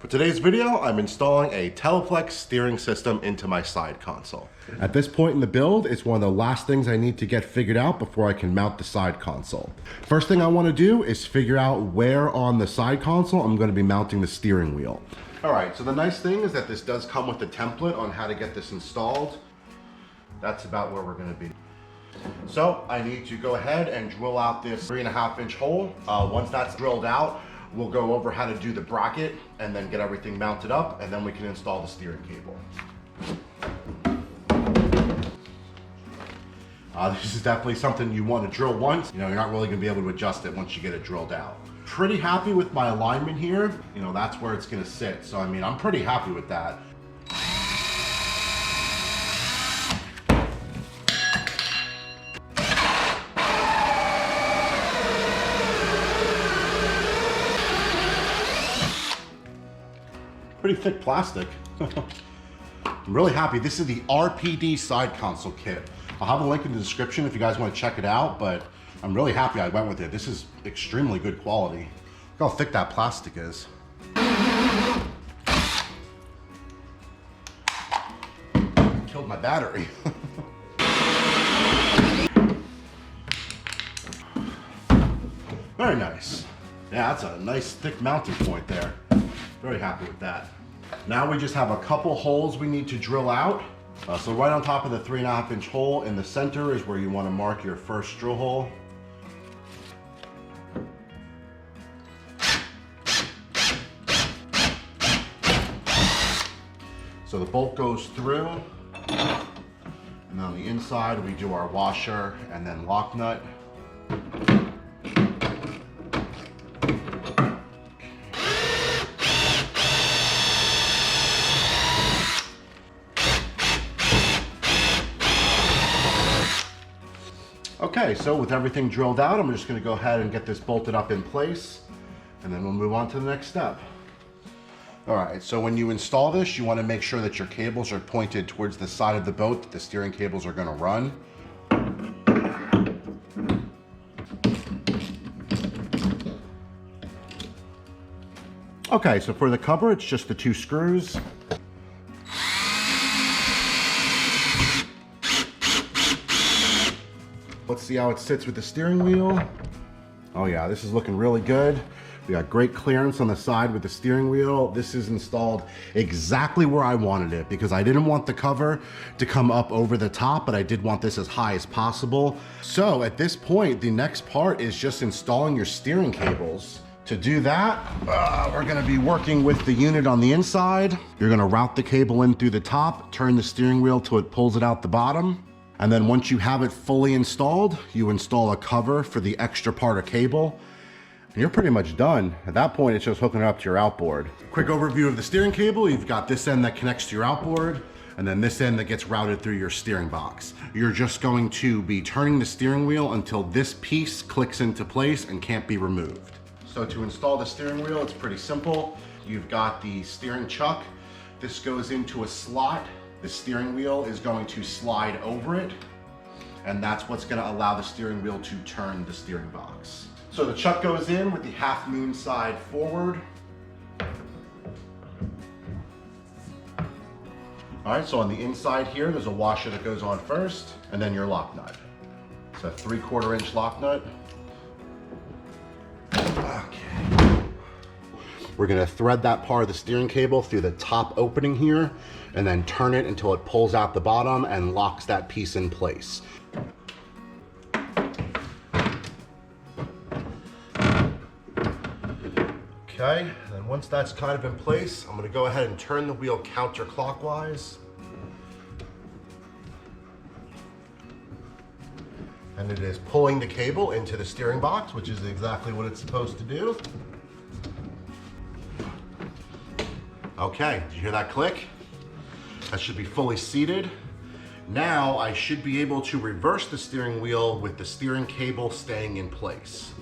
For today's video, I'm installing a Teleflex steering system into my side console. At this point in the build, it's one of the last things I need to get figured out before I can mount the side console. First thing I want to do is figure out where on the side console I'm going to be mounting the steering wheel. Alright, so the nice thing is that this does come with a template on how to get this installed. That's about where we're going to be. So I need to go ahead and drill out this 3.5-inch hole. Once that's drilled out, we'll go over how to do the bracket and then get everything mounted up, and then we can install the steering cable. This is definitely something you want to drill once. You're not really going to be able to adjust it once you get it drilled out. Pretty happy with my alignment here. That's where it's going to sit. So I'm pretty happy with that. Pretty thick plastic. I'm really happy. This is the RPD Side Console kit. I'll have a link in the description if you guys want to check it out, but I'm really happy I went with it. This is extremely good quality. Look how thick that plastic is. Killed my battery. Very nice. Yeah, that's a nice thick mounting point there. Very happy with that. Now we just have a couple holes we need to drill out. So right on top of the 3.5-inch hole in the center is where you want to mark your first drill hole. So the bolt goes through, and on the inside we do our washer and then lock nut. Okay, so with everything drilled out, I'm just going to go ahead and get this bolted up in place, and then we'll move on to the next step. Alright, so when you install this, you want to make sure that your cables are pointed towards the side of the boat that the steering cables are going to run. Okay, so for the cover, it's just the 2 screws. Let's see how it sits with the steering wheel. Oh yeah, this is looking really good. We got great clearance on the side with the steering wheel. This is installed exactly where I wanted it because I didn't want the cover to come up over the top, but I did want this as high as possible. So at this point, the next part is just installing your steering cables. To do that, we're gonna be working with the unit on the inside. You're gonna route the cable in through the top, turn the steering wheel till it pulls it out the bottom. And then once you have it fully installed, you install a cover for the extra part of cable, and you're pretty much done. At that point, it's just hooking it up to your outboard. Quick overview of the steering cable. You've got this end that connects to your outboard, and then this end that gets routed through your steering box. You're just going to be turning the steering wheel until this piece clicks into place and can't be removed. So to install the steering wheel, it's pretty simple. You've got the steering chuck. This goes into a slot. The steering wheel is going to slide over it, and that's what's going to allow the steering wheel to turn the steering box. So the chuck goes in with the half moon side forward. Alright, so on the inside here, there's a washer that goes on first, and then your lock nut. It's a 3/4 inch lock nut. Okay. We're going to thread that part of the steering cable through the top opening here, and then turn it until it pulls out the bottom and locks that piece in place. Okay, then once that's kind of in place, I'm going to go ahead and turn the wheel counterclockwise. And it is pulling the cable into the steering box, which is exactly what it's supposed to do. Okay, did you hear that click? That should be fully seated. Now I should be able to reverse the steering wheel with the steering cable staying in place,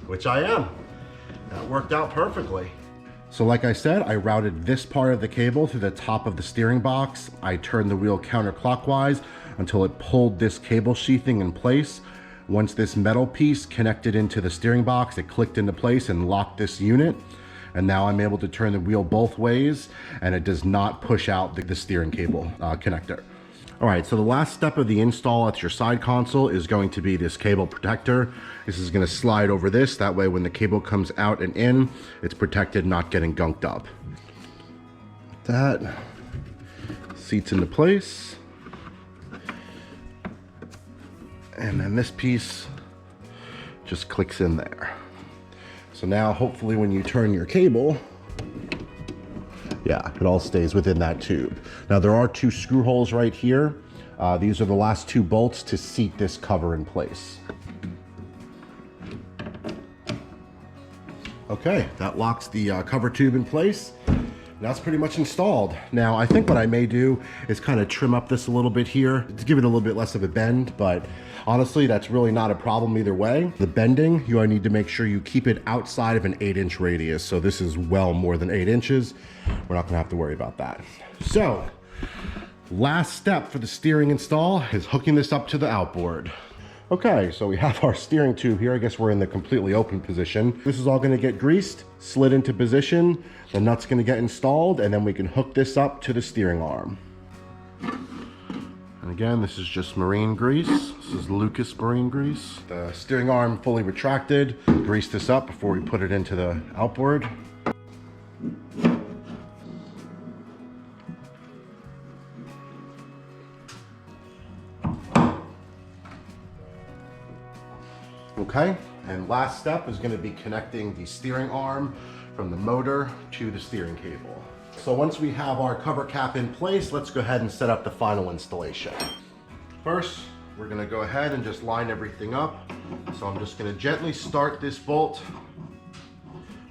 which I am. That worked out perfectly. So like I said, I routed this part of the cable through the top of the steering box. I turned the wheel counterclockwise until it pulled this cable sheathing in place. Once this metal piece connected into the steering box, it clicked into place and locked this unit. And now I'm able to turn the wheel both ways, and it does not push out the steering cable connector. All right, so the last step of the install at your side console is going to be this cable protector. This is gonna slide over this. That way when the cable comes out and in, it's protected, not getting gunked up. That seats into place. And then this piece just clicks in there. So now hopefully when you turn your cable, yeah, it all stays within that tube. Now there are 2 screw holes right here. These are the last 2 bolts to seat this cover in place. Okay, that locks the cover tube in place. That's pretty much installed. Now I think what I may do is kind of trim up this a little bit here to give it a little bit less of a bend, but honestly that's really not a problem either way. The bending, you need to make sure you keep it outside of an 8-inch radius. So this is well more than 8 inches. We're not gonna have to worry about that. So last step for the steering install is hooking this up to the outboard. Okay, so we have our steering tube here. I guess we're in the completely open position. This is all gonna get greased, slid into position. The nut's gonna get installed, and then we can hook this up to the steering arm. And again, this is just marine grease. This is Lucas marine grease. The steering arm fully retracted. Grease this up before we put it into the outboard. Okay, and last step is going to be connecting the steering arm from the motor to the steering cable. So once we have our cover cap in place, let's go ahead and set up the final installation. First, we're going to go ahead and just line everything up. So I'm just going to gently start this bolt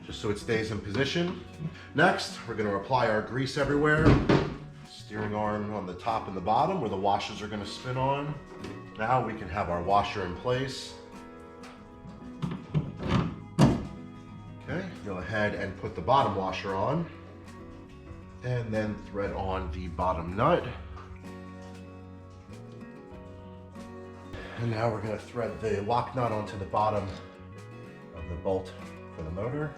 just so it stays in position. Next, we're going to apply our grease everywhere. Steering arm on the top and the bottom where the washers are going to spin on. Now we can have our washer in place. Okay, go ahead and put the bottom washer on, and then thread on the bottom nut. And now we're going to thread the lock nut onto the bottom of the bolt for the motor.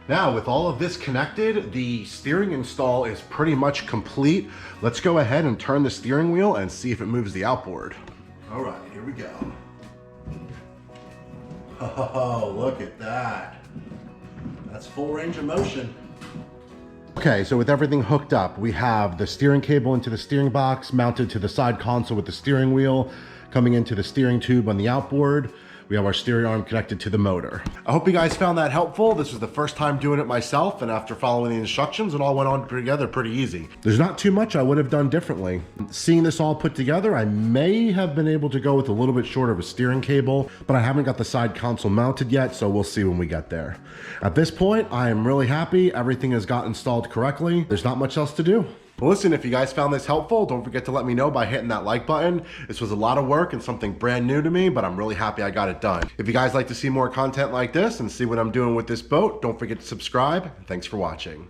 Now with all of this connected, the steering install is pretty much complete. Let's go ahead and turn the steering wheel and see if it moves the outboard. All right, here we go. Oh, look at that. That's full range of motion. Okay, so with everything hooked up, we have the steering cable into the steering box, mounted to the side console with the steering wheel, coming into the steering tube on the outboard. We have our steering arm connected to the motor. I hope you guys found that helpful. This was the first time doing it myself, and after following the instructions, it all went on together pretty easy. There's not too much I would have done differently. Seeing this all put together, I may have been able to go with a little bit shorter of a steering cable, but I haven't got the side console mounted yet, so we'll see when we get there. At this point, I am really happy. Everything has got installed correctly. There's not much else to do. Well, listen, if you guys found this helpful, don't forget to let me know by hitting that like button. This was a lot of work and something brand new to me, but I'm really happy I got it done. If you guys like to see more content like this and see what I'm doing with this boat, don't forget to subscribe. Thanks for watching.